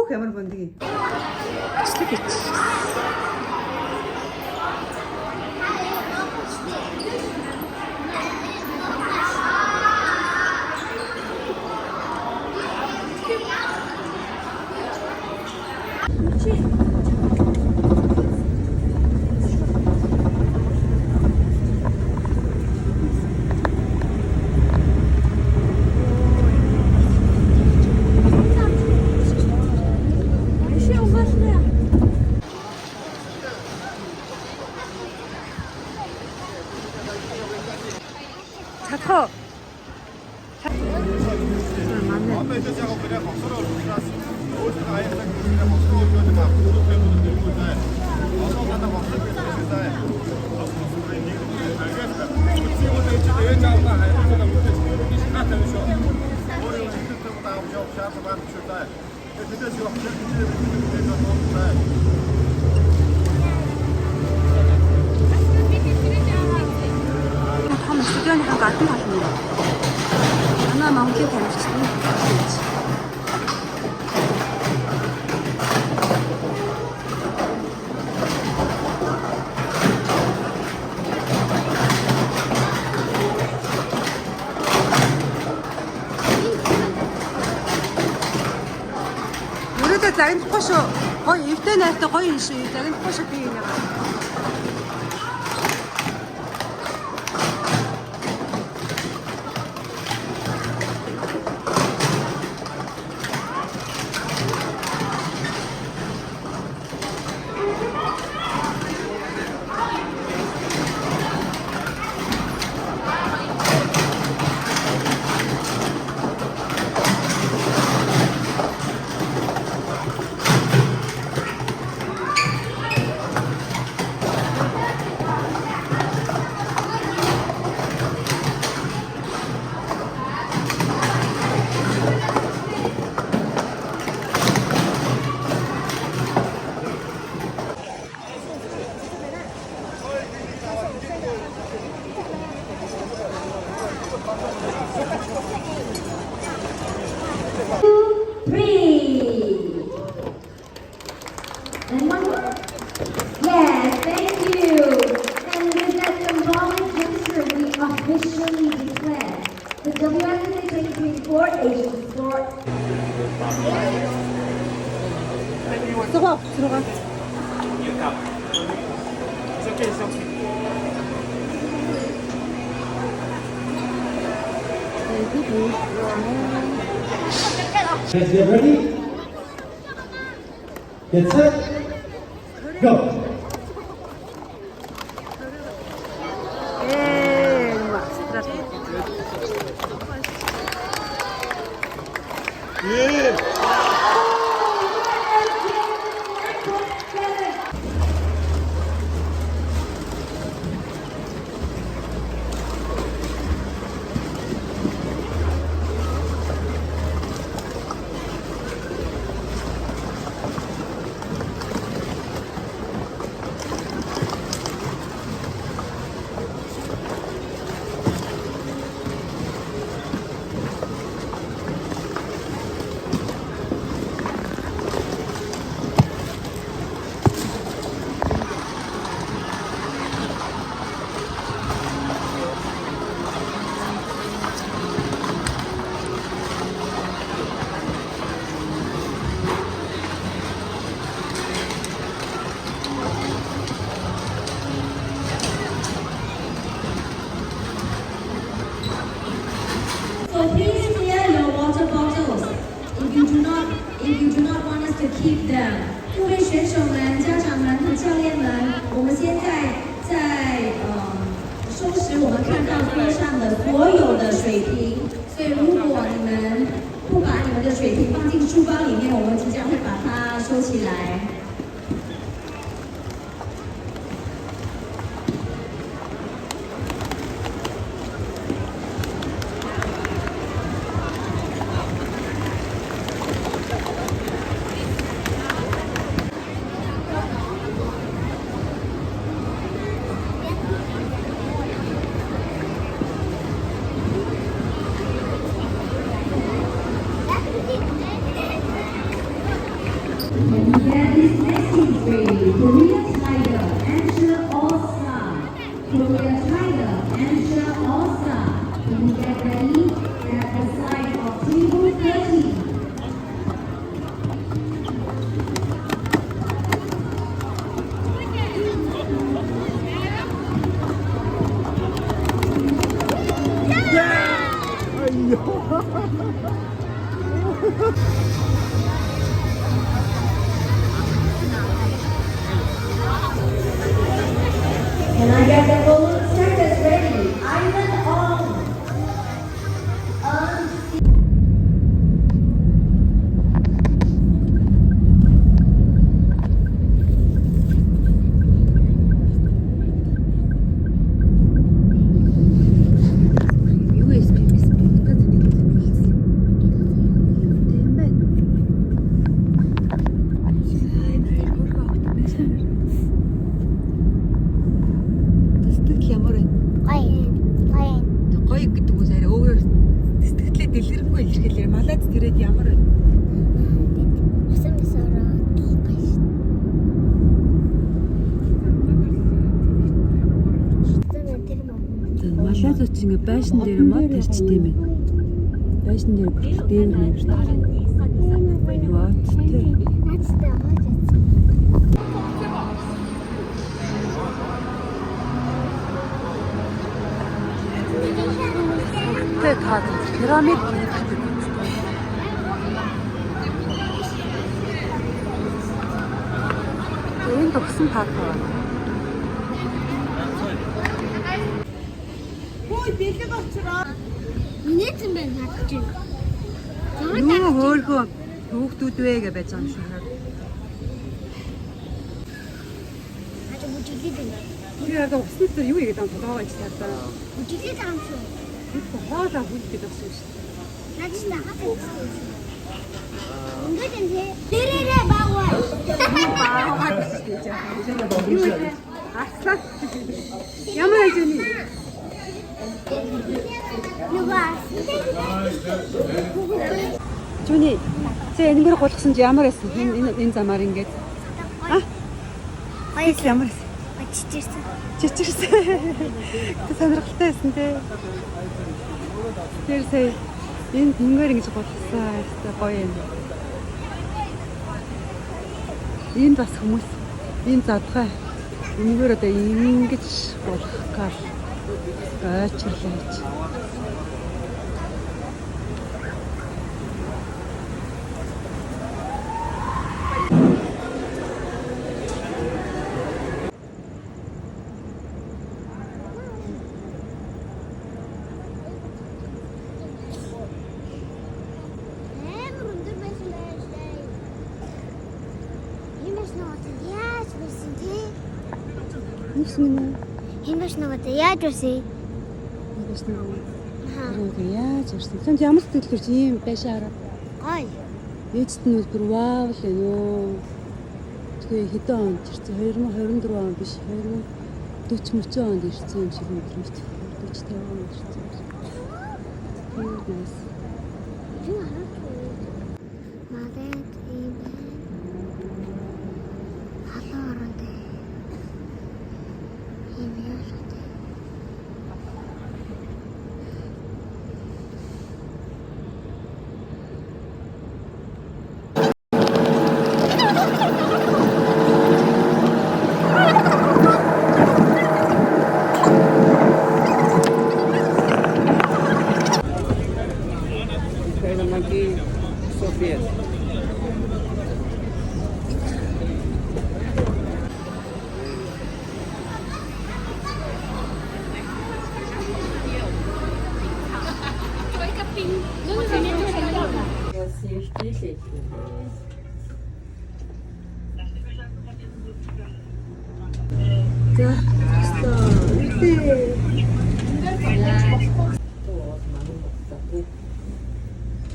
कैमरा बंदी 차터他们书店里还干什么什么的，那忙给他们吃的。 زين تخشوا قوي يفتنا تقوي شيء زين تخشوا فينا Officially declared the WSSA 2024 Asian Sport. 들어가. Guys, get ready? Get set, go! So please clear your water bottles. If you do not want us to keep them. 各位选手们、家长们和教练们，我们现在在收拾我们看到桌上的所有的水瓶。所以如果你们不把你们的水瓶放进书包里面，我们即将会把它收起来。Can I get the balloon circus ready? Ivan on. USB 똑같은 게 있어. Тэстэл ямар вэ? Гоё. Гоё гэдэг үс арай өөр сэтгэлээ дэлгэрэнгүй илэрхийлэр малад тэрэд ямар вэ? Усан бисараа гоё. Тэвэн тэр мөн. Малад ч ингээ байшин дээр мод тарч тийм ээ. Байшин дээр дээр нэг шүү дээ. Ваа тэ. Наачтай хооч. Тэ таад пирамид гэдэг. Энэ тогсон таад байна. Инээсэн байна хатж байна. Юу хөөлгөө хүүхдүүд вэ гэж байж байгаа юм шиг. Аж бүжиглээд байна. Тэр яг уснаас тэр юу игээд байгаа толгоо ич таа. Бүжиглээд байгаа юм шүү. Хоолоо хүлдээд авсан шүү. Надад ч хатаж байна. Ингээд энэ тэрээрээ бааваа. Юу вэ? Аслаа. Ямар ажил юм? Югаас. Жүний зэ энэгээр голгосон чи ямар байсан? Энэ замаар ингээд. А? Гоё Ямар байсан? чичирсэн. Чичирсэн. Тэ сонирхолтой байсан те. Тэр сая энэ энэгээр ингэж голгосон. Тэ гоё юм. Энд бас хүмүүс энэ задгай энэгээр одоо ингэж болгохоор ойчрлаач. Амар өндөр байсан байж таа. Юмш ногоо яаж байсан тий? Нүснэ. Юмш ногоо яаж байсан? Нүснэ. Хаа. Тэр яаж ирсэн? Тэнд ямар сэтгэлээр чи ийм байшаараа. Гоё. Ээжт нь бүр вау л ёо. Тэгээ хэдэн онд ирсэн? 2024 он биш 2040 онд ирсэн юм шиг мэдрэмж. 40 50 онд ирсэн. Тэр нас. Юу харахгүй. Надад ийм байна. Халуун оронд. Ийм яашаа. Kaya monkey Sophia. За,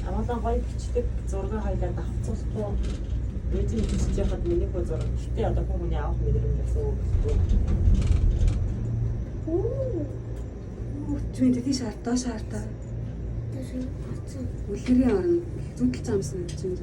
Амгалан гоё бичдэг зургийг хайлаад авцуулахгүй ээжийн бичиж яхад миний хөө зураг. Гэтэ одоо хүмүүний авах мэдрэмж гэсэн үг. Түнд тийш хартаа шаартаа. Үлгэрийн орно. Зүгэл замсан гэж юм.